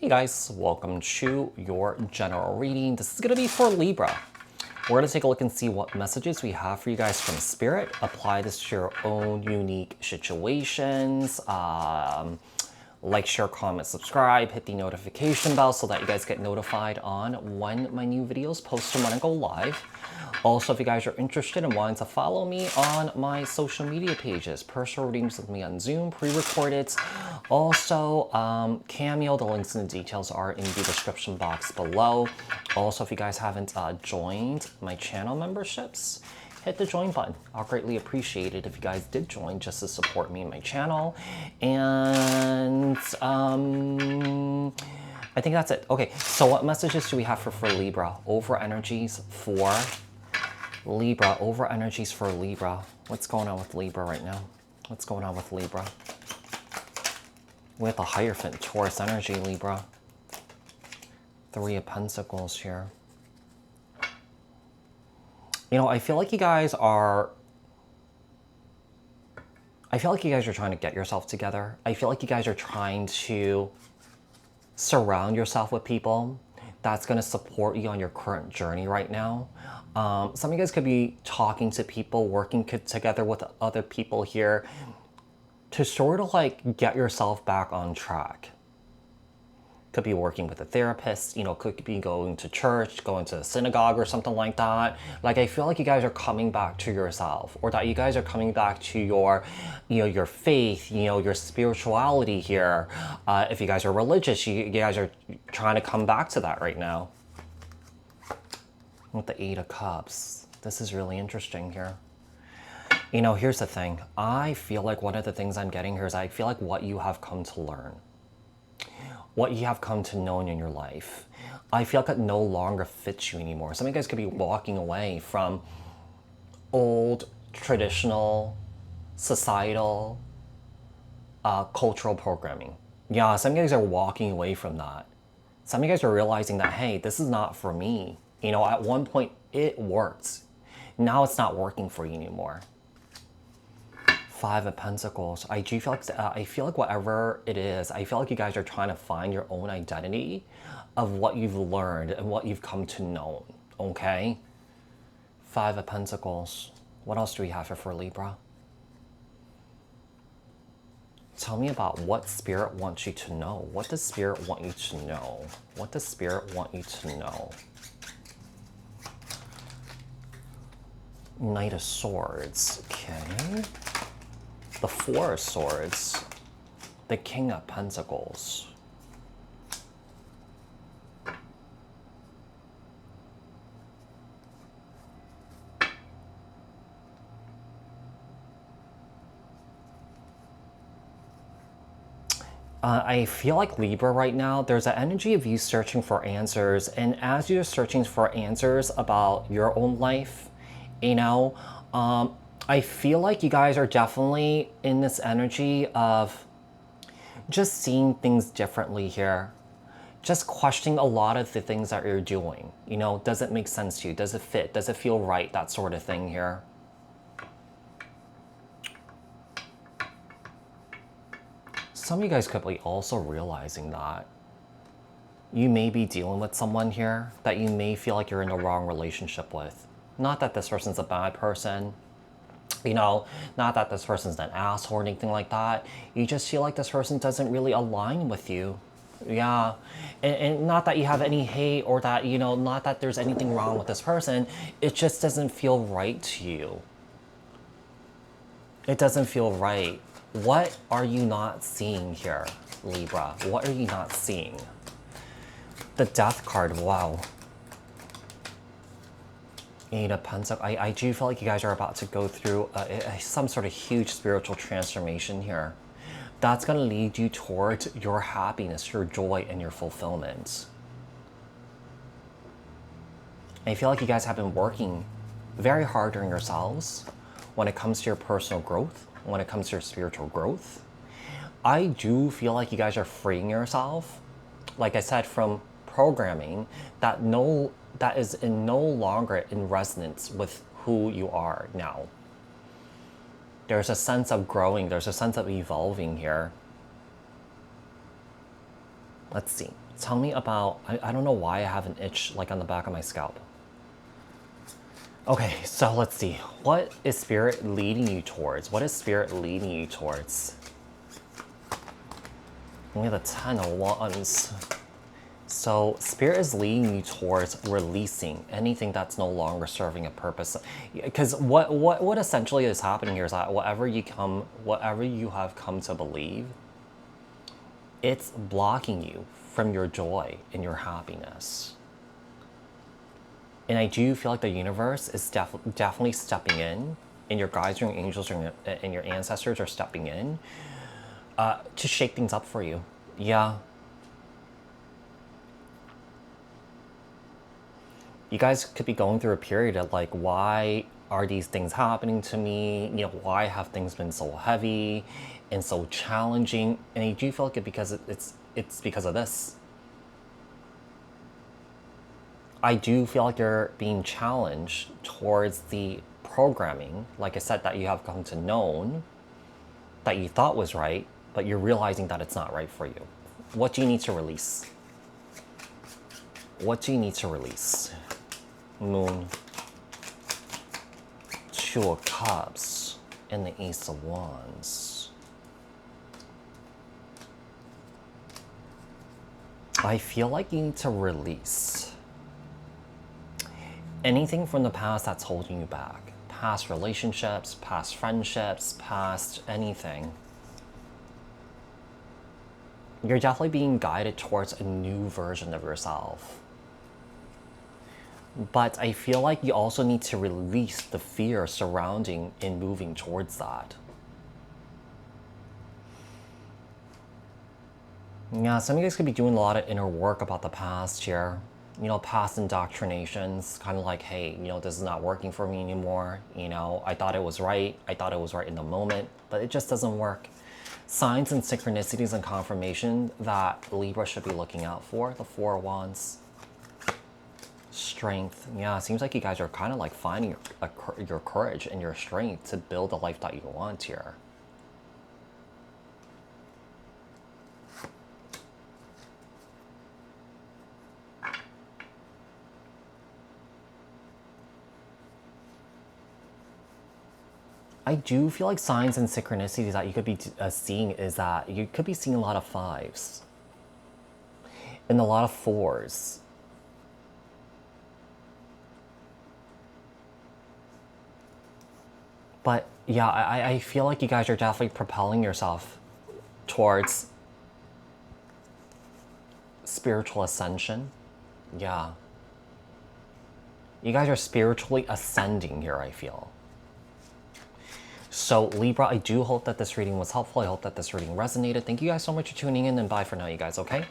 Hey guys, welcome to your general reading. This is going to be for Libra. We're going to take a look and see what messages we have for you guys from Spirit. Apply this to your own unique situations. Like, share, comment, subscribe, hit the notification bell so that you guys get notified on when my new videos post and when I go live. Also, if you guys are interested in wanting to follow me on my social media pages, personal readings with me on Zoom, pre-recorded. Also, Cameo, the links and the details are in the description box below. Also, if you guys haven't joined my channel memberships, hit the join button. I'll greatly appreciate it if you guys did join just to support me and my channel. And I think that's it. Okay, so what messages do we have for Libra? Over energies for Libra. Over energies for Libra. What's going on with Libra right now? What's going on with Libra? We have the Hierophant, Taurus energy, Libra. Three of Pentacles here. You know, I feel like you guys are trying to get yourself together. I feel like you guys are trying to surround yourself with people that's going to support you on your current journey right now. Some of you guys could be talking to people, working together with other people here to sort of like get yourself back on track. Could be working with a therapist, you know, could be going to church, going to a synagogue or something like that. Like, I feel like you guys are coming back to yourself, or that you guys are coming back to your, you know, your faith, you know, your spirituality here. If you guys are religious, you guys are trying to come back to that right now. With the Eight of Cups, this is really interesting here. You know, here's the thing. I feel like one of the things I'm getting here is I feel like what you have come to learn, what you have come to know in your life, I feel like it no longer fits you anymore. Some of you guys could be walking away from old, traditional, societal, cultural programming. Yeah, some of you guys are walking away from that. Some of you guys are realizing that, hey, this is not for me. You know, at one point it worked. Now it's not working for you anymore. Five of Pentacles. I feel like whatever it is, I feel like you guys are trying to find your own identity of what you've learned and what you've come to know. Okay. Five of Pentacles. What else do we have here for Libra? Tell me about what Spirit wants you to know. What does Spirit want you to know? What does Spirit want you to know? Knight of Swords. Okay. The Four of Swords, the King of Pentacles. I feel like Libra right now, there's an energy of you searching for answers. And as you're searching for answers about your own life, you know, I feel like you guys are definitely in this energy of just seeing things differently here. Just questioning a lot of the things that you're doing. You know, does it make sense to you? Does it fit? Does it feel right? That sort of thing here. Some of you guys could be also realizing that you may be dealing with someone here that you may feel like you're in the wrong relationship with. Not that this person's a bad person. You know, not that this person's an asshole or anything like that. You just feel like this person doesn't really align with you. Yeah. And not that you have any hate or that, you know, not that there's anything wrong with this person. It just doesn't feel right to you. It doesn't feel right. What are you not seeing here, Libra? What are you not seeing? The Death card, wow. Eight of Pentacles. I do feel like you guys are about to go through some sort of huge spiritual transformation here. That's going to lead you towards your happiness, your joy, and your fulfillment. I feel like you guys have been working very hard on yourselves when it comes to your personal growth, when it comes to your spiritual growth. I do feel like you guys are freeing yourself, like I said, from programming that is no longer in resonance with who you are now. There's a sense of growing, there's a sense of evolving here. Let's see. Tell me about, I don't know why I have an itch like on the back of my scalp. Okay, so let's see. What is Spirit leading you towards? What is Spirit leading you towards? We have the 10 of Wands. So Spirit is leading you towards releasing anything that's no longer serving a purpose. Because what essentially is happening here is that whatever you have come to believe, it's blocking you from your joy and your happiness. And I do feel like the universe is definitely stepping in, and your guides, your angels, and your ancestors are stepping in to shake things up for you. Yeah. You guys could be going through a period of like, why are these things happening to me? You know, why have things been so heavy and so challenging? And I do feel like it's because of this. I do feel like you're being challenged towards the programming, like I said, that you have come to know, that you thought was right, but you're realizing that it's not right for you. What do you need to release? What do you need to release? Moon, Two of Cups, and the Ace of Wands. I feel like you need to release anything from the past that's holding you back. Past relationships, past friendships, past anything. You're definitely being guided towards a new version of yourself. But I feel like you also need to release the fear surrounding and moving towards that. Yeah, some of you guys could be doing a lot of inner work about the past here. You know, past indoctrinations, kind of like, hey, you know, this is not working for me anymore. You know, I thought it was right. I thought it was right in the moment, but it just doesn't work. Signs and synchronicities and confirmation that Libra should be looking out for. The Four of Wands. Strength. Yeah, it seems like you guys are kind of like finding your courage and your strength to build the life that you want here. I do feel like signs and synchronicities that you could be seeing is that you could be seeing a lot of fives and a lot of fours. But yeah, I feel like you guys are definitely propelling yourself towards spiritual ascension. Yeah. You guys are spiritually ascending here, I feel. So Libra, I do hope that this reading was helpful. I hope that this reading resonated. Thank you guys so much for tuning in, and bye for now, you guys, okay?